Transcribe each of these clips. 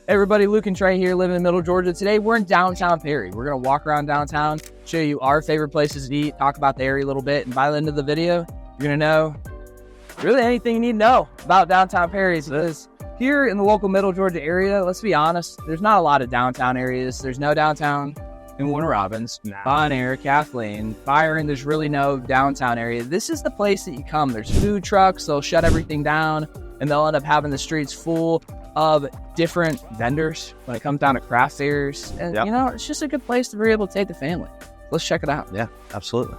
Everybody, Luke and Trey here, living in Middle Georgia. Today, we're in downtown Perry. We're going to walk around downtown, show you our favorite places to eat, talk about the area a little bit, and by the end of the video, you're going to know really anything you need to know about downtown Perry. Because here in the local Middle Georgia area, let's be honest, there's not a lot of downtown areas. There's no downtown in Warner Robins, Bon Air, Kathleen, Byron. There's really no downtown area. This is the place that you come. There's food trucks. They'll shut everything down, and they'll end up having the streets full of different vendors when it comes down to craft fairs. And, you know, it's just a good place to be able to take the family. Let's check it out. Yeah, absolutely.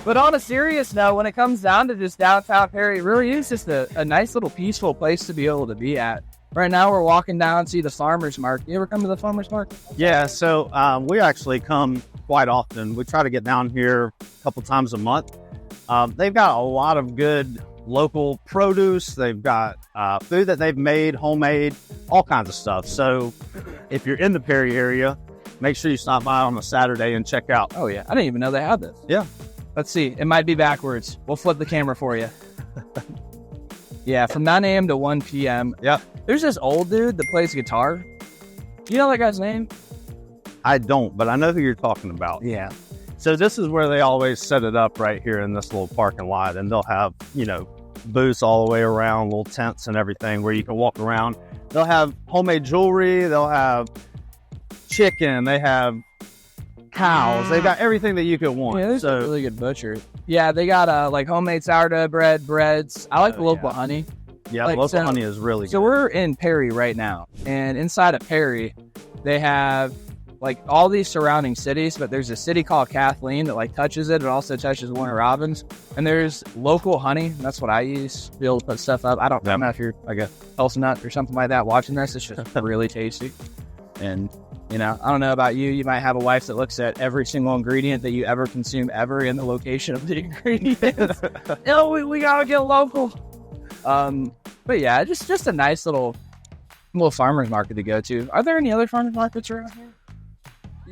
But on a serious note, when it comes down to just downtown Perry, it really is just a nice little peaceful place to be able to be at. Right now, we're walking down, see the farmer's market. You ever come to the farmer's market? Yeah, so we actually come quite often. We try to get down here a couple times a month. They've got a lot of good local produce. They've got food that they've made, homemade, all kinds of stuff. So if you're in the Perry area, make sure you stop by on a Saturday and check out. Oh, yeah. I didn't even know they had this. Yeah. Let's see. It might be backwards. We'll flip the camera for you. Yeah, from 9 a.m. to 1 p.m. Yep. There's this old dude that plays guitar. You know that guy's name? I don't, but I know who you're talking about. Yeah. So this is where they always set it up right here in this little parking lot, and they'll have, you know, booths all the way around, little tents and everything where you can walk around. They'll have homemade jewelry, they'll have chicken, they have cows, they've got everything that you could want. Yeah, there's a really good butcher. Yeah, they got like homemade sourdough bread, breads. I like the local honey. Yeah, like, local honey is really good. So we're in Perry right now, and inside of Perry, they have like all these surrounding cities, but there's a city called Kathleen that like touches it. It also touches Warner Robins, and there's local honey. That's what I use to be able to put stuff up. I don't know if you're like a health nut or something like that watching this. It's just really tasty. And you know, I don't know about you. You might have a wife that looks at every single ingredient that you ever consume ever in the location of the ingredients. we gotta get local. But yeah, just a nice little farmer's market to go to. Are there any other farmer's markets around here?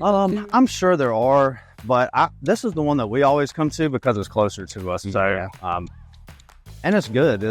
I'm sure there are, but this is the one that we always come to because it's closer to us. So, and it's good.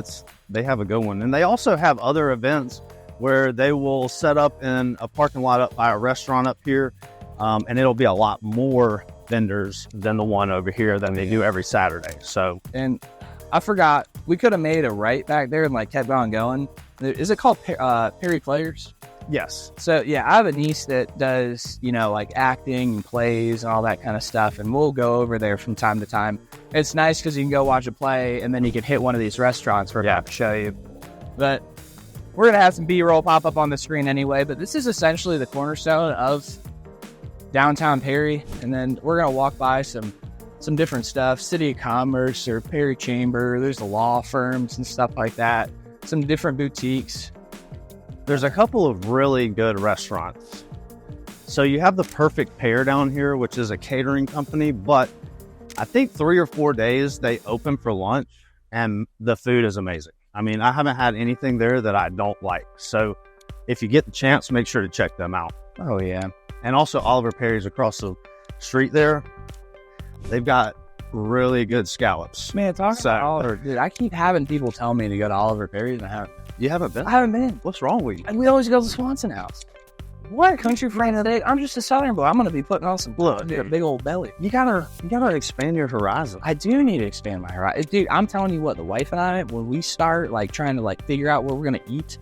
They have a good one, and they also have other events where they will set up in a parking lot up by a restaurant up here, and it'll be a lot more vendors than the one over here than they do every Saturday. So, and I forgot, we could have made a right back there and like kept on going. Is it called Perry Players? Yes. So yeah, I have a niece that does, you know, like acting and plays and all that kind of stuff, and we'll go over there from time to time. It's nice because you can go watch a play and then you can hit one of these restaurants we're about to show you. But we're gonna have some B-roll pop up on the screen anyway. But this is essentially the cornerstone of downtown Perry, and then we're gonna walk by some different stuff, City of Commerce or Perry Chamber. There's the law firms and stuff like that. Some different boutiques. There's a couple of really good restaurants. So you have the Perfect Pair down here, which is a catering company, but I think 3 or 4 days they open for lunch, and the food is amazing. I mean, I haven't had anything there that I don't like. So if you get the chance, make sure to check them out. Oh yeah. And also Oliver Perry's across the street there. They've got really good scallops. Man, talk about Oliver. Dude, I keep having people tell me to go to Oliver Perry's, and I haven't. You haven't been? I haven't been. What's wrong with you? And we always go to the Swanson House. What? Country friend of the day? I'm just a Southern boy. I'm going to be putting on some a big old belly. You gotta expand your horizon. I do need to expand my horizon. Dude, I'm telling you what, the wife and I, when we start like trying to like figure out what we're going to eat,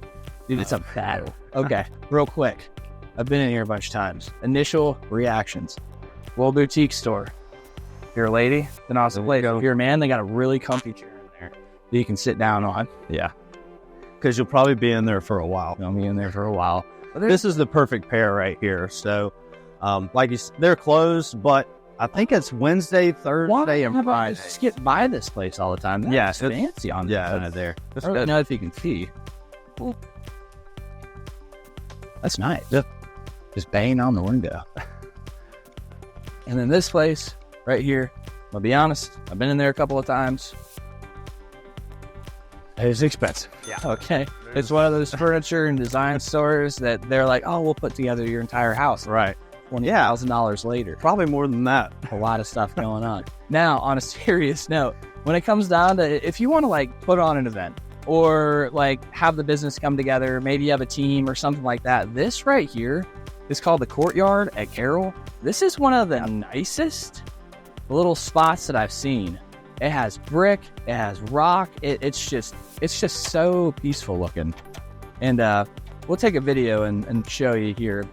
dude, it's a battle. Okay, real quick. I've been in here a bunch of times. Initial reactions. Little boutique store. If you're a lady, then awesome place. If you're a man, they got a really comfy chair in there that you can sit down on. Yeah. Because you'll probably be in there for a while. I'll be in there for a while. This is the Perfect Pair right here. So, like you said, they're closed, but I think it's Wednesday, Thursday, and Friday. Just get by this place all the time. That's fancy on there. I don't know if you can see. Ooh. That's nice. Yep. Just banging on the window. And then this place right here, I'll be honest, I've been in there a couple of times. It's expensive. Yeah. Okay. It's one of those furniture and design stores that they're like, oh, we'll put together your entire house. Right. $20,000 later. Probably more than that. A lot of stuff going on. Now, on a serious note, when it comes down to if you want to like put on an event, or like have the business come together. Maybe you have a team or something like that. This right here is called the Courtyard at Carroll. This is one of the nicest little spots that I've seen. It has brick, it has rock. It's just so peaceful looking. And we'll take a video and show you here.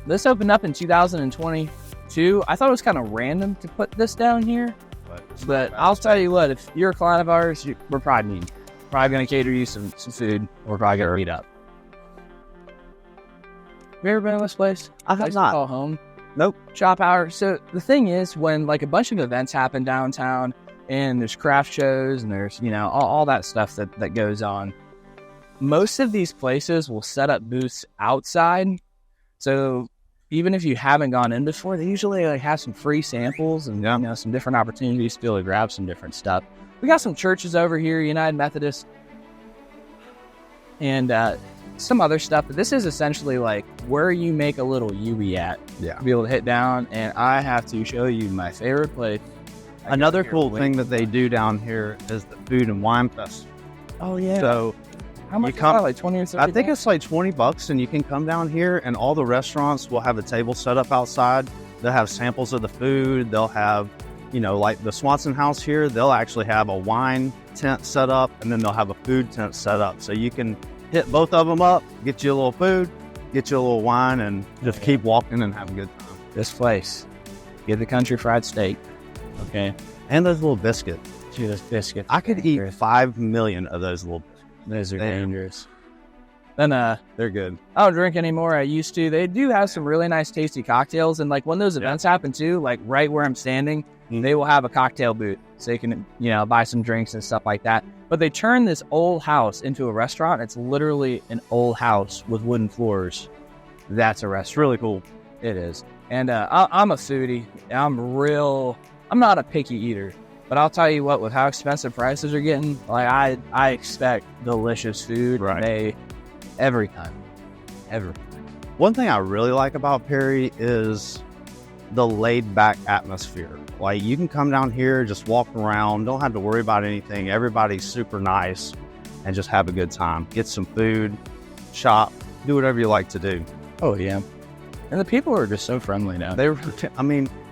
This opened up in 2022. I thought it was kind of random to put this down here, but I'll tell you what, if you're a client of ours, we're probably going to cater you some food. We're probably going to meet up. Have you ever been to this place? I have not. Call home. Nope. Shop hour. So the thing is, when like a bunch of events happen downtown and there's craft shows and there's, all that stuff that goes on, most of these places will set up booths outside. So even if you haven't gone in before, they usually like have some free samples and some different opportunities still to grab some different stuff. We got some churches over here, United Methodist, and some other stuff. But this is essentially like where you make a little U-E at. Yeah. To be able to hit down, and I have to show you my favorite place. Another cool thing that they do down here is the Food and Wine Festival. Oh yeah. So how much is that, like 20 or 30? I think it's like $20, and you can come down here, and all the restaurants will have a table set up outside. They'll have samples of the food. They'll have, like the Swanson House here, they'll actually have a wine tent set up, and then they'll have a food tent set up. So you can hit both of them up, get you a little food, get you a little wine, and just keep walking and have a good time. This place, get the country fried steak, okay? And those little biscuits. Dude, those biscuits. I could eat 5 million of those little biscuits. Those are dangerous. Then they're good. I don't drink anymore. I used to. They do have some really nice tasty cocktails, and like when those events happen too, like right where I'm standing, they will have a cocktail booth, so you can buy some drinks and stuff like that. But they turned this old house into a restaurant. It's literally an old house with wooden floors. That's a restaurant. It's really cool. It is. And I'm a foodie. I'm not a picky eater. But I'll tell you what, with how expensive prices are getting, like I expect delicious food every time. Ever. One thing I really like about Perry is the laid back atmosphere. Like you can come down here, just walk around, don't have to worry about anything. Everybody's super nice and just have a good time. Get some food, shop, do whatever you like to do. Oh yeah. And the people are just so friendly now.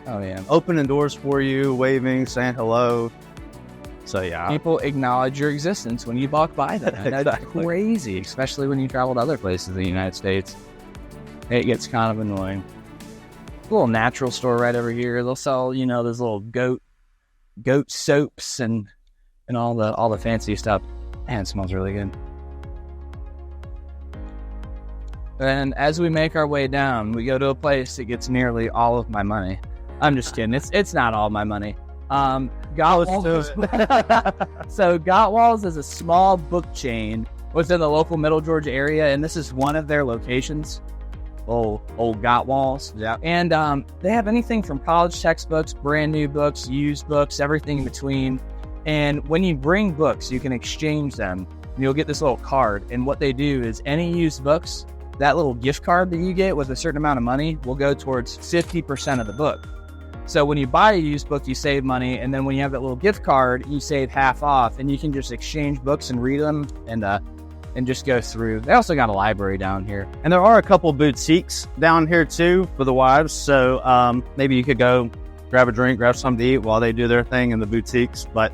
Oh yeah, opening doors for you, waving, saying hello. So yeah, people acknowledge your existence when you walk by them. Exactly. That's crazy, especially when you travel to other places in the United States. It gets kind of annoying. A little natural store right over here. They'll sell, those little goat soaps and all the fancy stuff. Man, it smells really good. And as we make our way down, we go to a place that gets nearly all of my money. I'm just kidding. It's not all my money. Gottwalls. So Gottwalls is a small book chain within the local Middle Georgia area, and this is one of their locations. Old Gottwalls. Yeah. And they have anything from college textbooks, brand new books, used books, everything in between. And when you bring books, you can exchange them. And you'll get this little card. And what they do is any used books, that little gift card that you get with a certain amount of money will go towards 50% of the book. So when you buy a used book, you save money, and then when you have that little gift card, you save half off, and you can just exchange books and read them and just go through. They also got a library down here. And there are a couple boutiques down here too for the wives, so maybe you could go grab a drink, grab something to eat while they do their thing in the boutiques, but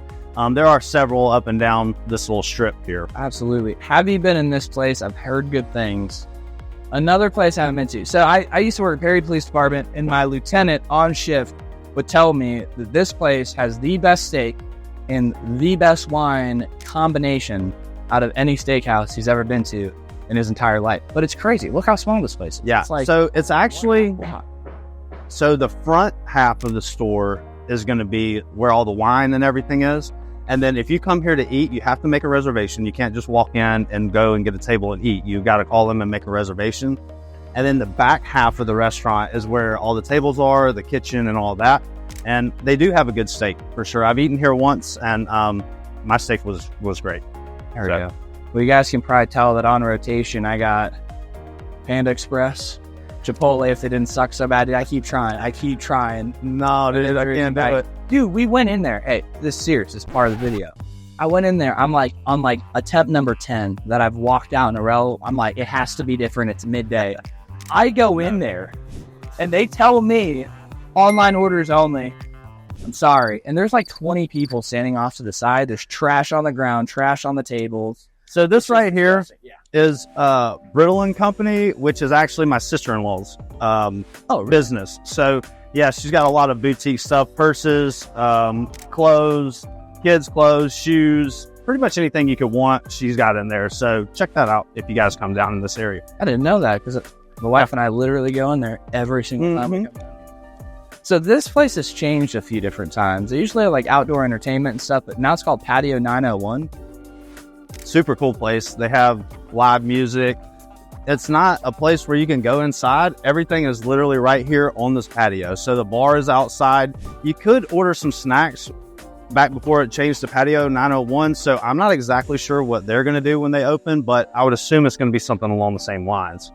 there are several up and down this little strip here. Absolutely. Have you been in this place? I've heard good things. Another place I haven't been to. So I used to work at Perry Police Department, and my lieutenant on shift would tell me that this place has the best steak and the best wine combination out of any steakhouse he's ever been to in his entire life. But it's crazy. Look how small this place is. Yeah. So it's actually, so the front half of the store is going to be where all the wine and everything is. And then if you come here to eat, you have to make a reservation. You can't just walk in and go and get a table and eat. You've got to call them and make a reservation. And then the back half of the restaurant is where all the tables are, the kitchen and all that. And they do have a good steak for sure. I've eaten here once, and my steak was great. There we go. Well, you guys can probably tell that on rotation, I got Panda Express, Chipotle if they didn't suck so bad. I keep trying. No, dude, I can't do it. Dude, we went in there. Hey, this is serious. It's part of the video. I went in there. I'm like on like attempt number 10 that I've walked out in a row. I'm like, it has to be different. It's midday. I go in there and they tell me online orders only. I'm sorry. And there's like 20 people standing off to the side. There's trash on the ground, trash on the tables. So this right here is Brittle and Company, which is actually my sister-in-law's business. So yeah, she's got a lot of boutique stuff, purses, clothes, kids' clothes, shoes, pretty much anything you could want, she's got in there. So check that out if you guys come down in this area. I didn't know that because my wife and I literally go in there every single time we come down. So this place has changed a few different times. They usually have like outdoor entertainment and stuff, but now it's called Patio 901. Super cool place. They have live music. It's not a place where you can go inside. Everything is literally right here on this patio. So the bar is outside. You could order some snacks back before it changed to Patio 901. So I'm not exactly sure what they're going to do when they open, but I would assume it's going to be something along the same lines.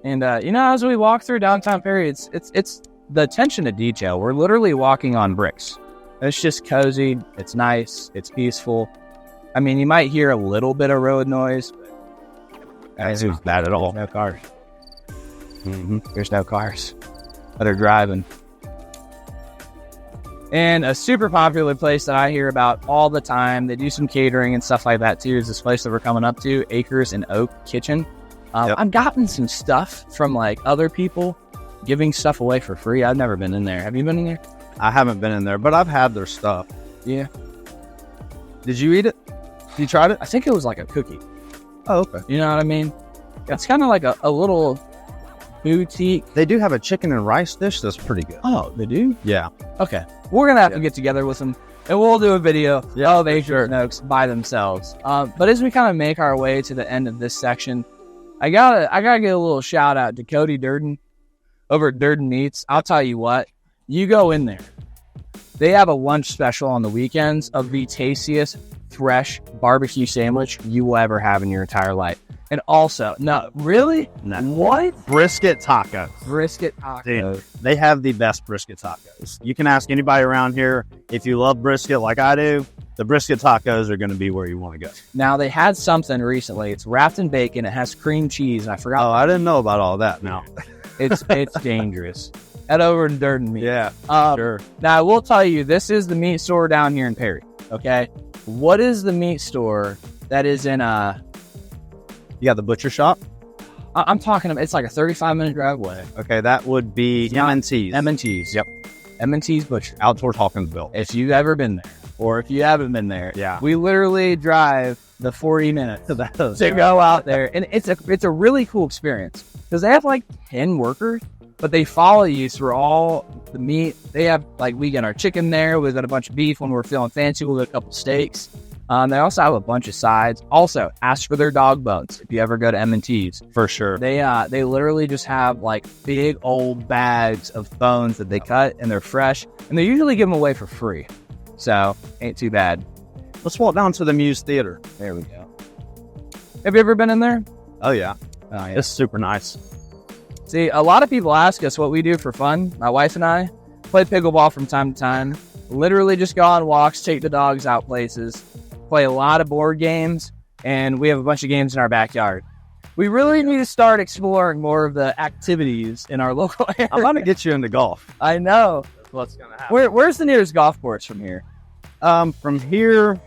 And, as we walk through downtown Perry, it's the attention to detail. We're literally walking on bricks. It's just cozy. It's nice. It's peaceful. I mean, you might hear a little bit of road noise, but It's not bad at all. no cars. There's no cars that are driving. And a super popular place that I hear about all the time, they do some catering and stuff like that too, is this place that we're coming up to, Acres and Oak Kitchen. I've gotten some stuff from like other people giving stuff away for free. I've never been in there. Have you been in there? I haven't been in there, but I've had their stuff. Yeah. Did you eat it? You tried it? I think it was like a cookie. Oh, okay. You know what I mean? It's kind of like a little boutique. They do have a chicken and rice dish that's pretty good. Oh, they do? Yeah. Okay. We're going to have to get together with them and we'll do a video of Acres and Oaks by themselves. But as we kind of make our way to the end of this section, I gotta give a little shout out to Cody Durden over at Durden Meats. I'll tell you what, you go in there. They have a lunch special on the weekends of the tastiest fresh barbecue sandwich you will ever have in your entire life. And also, no, really? No. What? Brisket tacos. Brisket tacos. Dude, they have the best brisket tacos. You can ask anybody around here if you love brisket like I do. The brisket tacos are going to be where you want to go. Now, they had something recently. It's wrapped in bacon. It has cream cheese. And I forgot. Oh, I didn't know about all that now. It's dangerous. Head over to Durden Meats. Yeah, sure. Now, I will tell you, this is the meat store down here in Perry, okay? What is the meat store that is in You got the butcher shop? I'm talking about, it's like a 35-minute drive away. Okay, that would be M&T's. M&T's. Yep. M&T's Butcher. Out towards Hawkinsville. If you've ever been there, or if you haven't been there, Yeah. we literally drive the 40 minutes to go out there. And it's a really cool experience because they have like 10 workers, but they follow you through all the meat. They have like, we get our chicken there. We've got a bunch of beef when we're feeling fancy. We'll get a couple steaks. They also have a bunch of sides. Also, ask for their dog bones if you ever go to M&T's. For sure. They literally just have like big old bags of bones that they cut and they're fresh. And they usually give them away for free. So, ain't too bad. Let's walk down to the Muse Theater. There we go. Have you ever been in there? Oh, yeah. Oh, yeah. It's super nice. See, a lot of people ask us what we do for fun. My wife and I play pickleball from time to time. Literally just go on walks, take the dogs out places, play a lot of board games, and we have a bunch of games in our backyard. We really need to start exploring more of the activities in our local area. I'm going to get you into golf. I know. That's what's going to happen. Where's the nearest golf course from here? From here,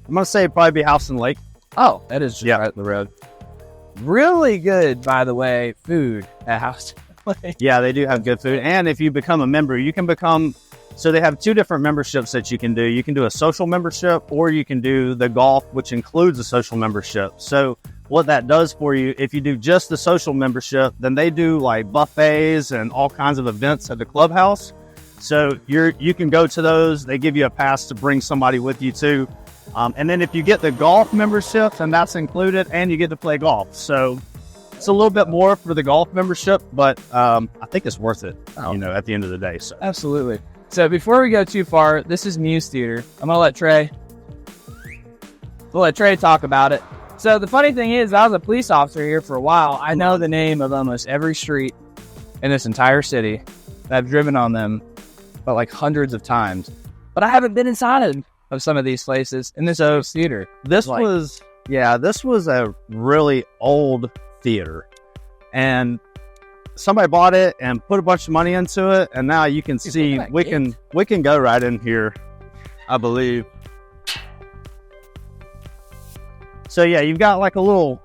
I'm going to say it'd probably be House and Lake. Oh, that is just right up the road. Really good, by the way, food at House and Lake. Yeah, they do have good food. And if you become a member, you can become... So they have two different memberships that you can do. You can do a social membership or you can do the golf, which includes a social membership. So what that does for you, if you do just the social membership, then they do like buffets and all kinds of events at the clubhouse. So you can go to those. They give you a pass to bring somebody with you too. And then if you get the golf membership, then that's included and you get to play golf. So it's a little bit more for the golf membership, but I think it's worth it, at the end of the day. So Absolutely. So before we go too far, this is Muse Theater. I'm going to let Trey talk about it. So the funny thing is, I was a police officer here for a while. I know the name of almost every street in this entire city. I've driven on them, but like hundreds of times. But I haven't been inside of some of these places. And this is theater. This was a really old theater, and somebody bought it and put a bunch of money into it, and now you can see we can go right in here, I believe. So yeah, you've got like a little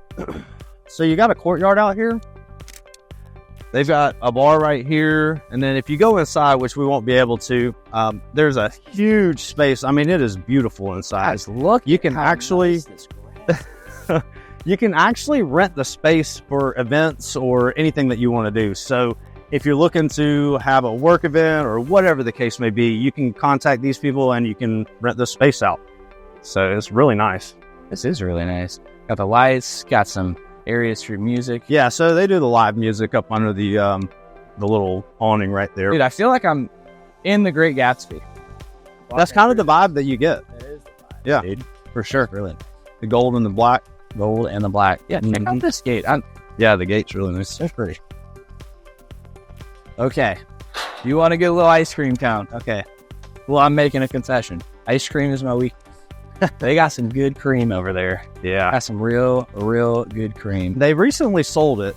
so you got a courtyard out here. They've got a bar right here, and then if you go inside, which we won't be able to, there's a huge space. I mean, it is beautiful inside. Guys, look, you can actually you can actually rent the space for events or anything that you want to do. So if you're looking to have a work event or whatever the case may be, you can contact these people and you can rent the space out. So it's really nice. This is really nice. Got the lights, got some areas for music. Yeah, so they do the live music up under the little awning right there. Dude, I feel like I'm in the Great Gatsby. That's kind of the vibe that you get. It is the vibe. Yeah, dude. for sure. Really. The gold and the black. Gold and the black. Yeah, check out this gate. Yeah, the gate's really nice. It's pretty. Okay. You want to get a little ice cream town? Okay. Well, I'm making a concession. Ice cream is my weakness. They got some good cream over there. Yeah. Got some real good cream. They recently sold it.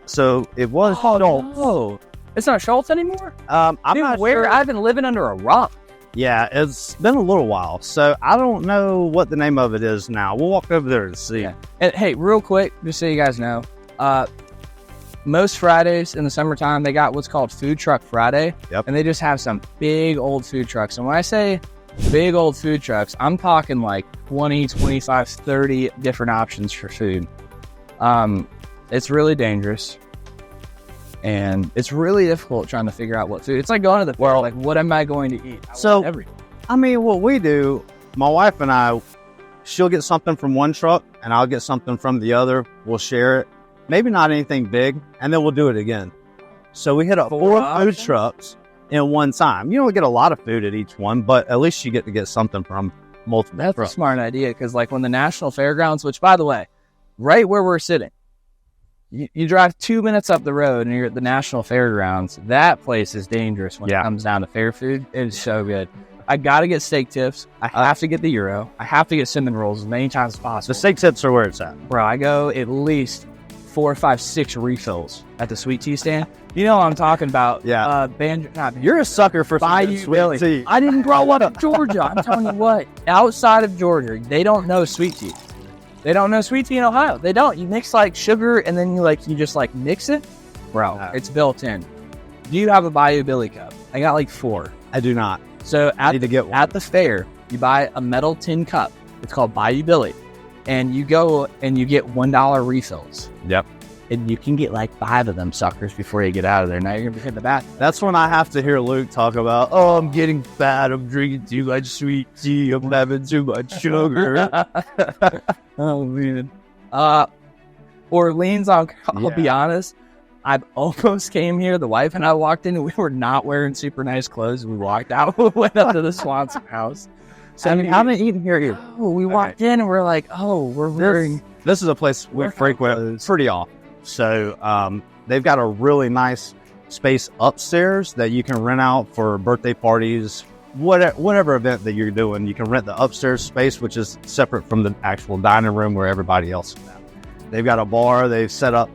So it was Oh, it's not Schultz anymore? I'm not where? sure. I've been living under a rock. Yeah, it's been a little while. So I don't know what the name of it is now. We'll walk over there and see. Yeah. And hey, real quick, just so you guys know, most Fridays in the summertime, they got what's called Food Truck Friday. Yep. And they just have some big old food trucks. And when I say big old food trucks, I'm talking like 20, 25, 30 different options for food. It's really dangerous. And it's really difficult trying to figure out what food. It's like going to the fair, like, what am I going to eat? So, everything. I mean, what we do, my wife and I, she'll get something from one truck and I'll get something from the other. We'll share it. Maybe not anything big, and then we'll do it again. So we hit up 4 food trucks in one time. You don't get a lot of food at each one, but at least you get to get something from multiple That's trucks. a smart idea, because like when the National Fairgrounds, which by the way, right where we're sitting, you drive 2 minutes up the road and you're at the National Fairgrounds. That place is dangerous when it comes down to fair food. It is so good. I got to get steak tips. I have to get the gyro. I have to get cinnamon rolls as many times as possible. The steak tips are where it's at. Bro, I go at least 4, 5, 6 refills at the sweet tea stand. You know what I'm talking about. Yeah. You're a sucker for Bayou sweet tea. I didn't grow up in Georgia. I'm telling you what. Outside of Georgia, they don't know sweet tea. They don't know sweet tea in Ohio. They don't. You mix like sugar and then you just like mix it. Bro, it's built in. Do you have a Bayou Billy cup? I got like 4. I do not. So I need to get one. At the fair, you buy a metal tin cup. It's called Bayou Billy. And you go and you get $1 refills. Yep. And you can get like 5 of them suckers before you get out of there. Now you're going to be hitting the bathroom. That's when I have to hear Luke talk about, oh, I'm getting fat. I'm drinking too much sweet tea. I'm having too much sugar. Oh, man. Orleans, I'll be honest. I almost came here. The wife and I walked in and we were not wearing super nice clothes. We walked out. We went up to the Swanson house. So I haven't eaten here either. Oh, we walked in and we're like, oh, we're wearing... This is a place we frequent pretty often. So they've got a really nice space upstairs that you can rent out for birthday parties, whatever event that you're doing. You can rent the upstairs space, which is separate from the actual dining room where everybody else is at. They've got a bar. They've set up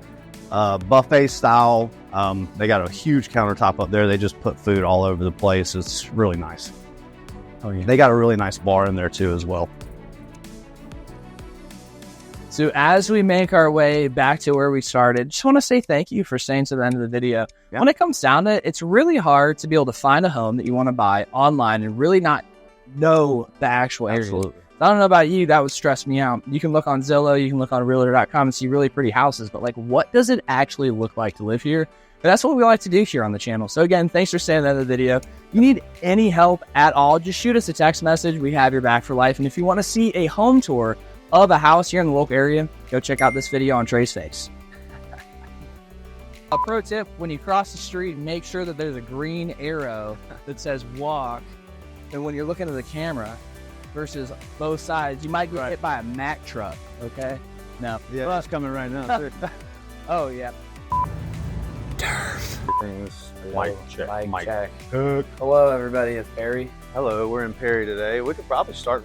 buffet style. They got a huge countertop up there. They just put food all over the place. It's really nice. Oh, yeah. They got a really nice bar in there too as well. So as we make our way back to where we started, just want to say thank you for staying to the end of the video. Yeah. When it comes down to it, it's really hard to be able to find a home that you want to buy online and really not know the actual area. Absolutely. I don't know about you, that would stress me out. You can look on Zillow, you can look on Realtor.com and see really pretty houses, but like, what does it actually look like to live here? But that's what we like to do here on the channel. So again, thanks for staying to the end of the video. If you need any help at all, just shoot us a text message. We have your back for life. And if you want to see a home tour of a house here in the local area, go check out this video on Trey's face. A pro tip, when you cross the street, make sure that there's a green arrow that says walk. And when you're looking at the camera versus both sides, you might get hit by a Mack truck, okay? No. Yeah, it's coming right now. Oh, yeah. Turf. Everything's mic check. Mic check. Check. Hello, everybody. It's Perry. Hello, we're in Perry today. We could probably start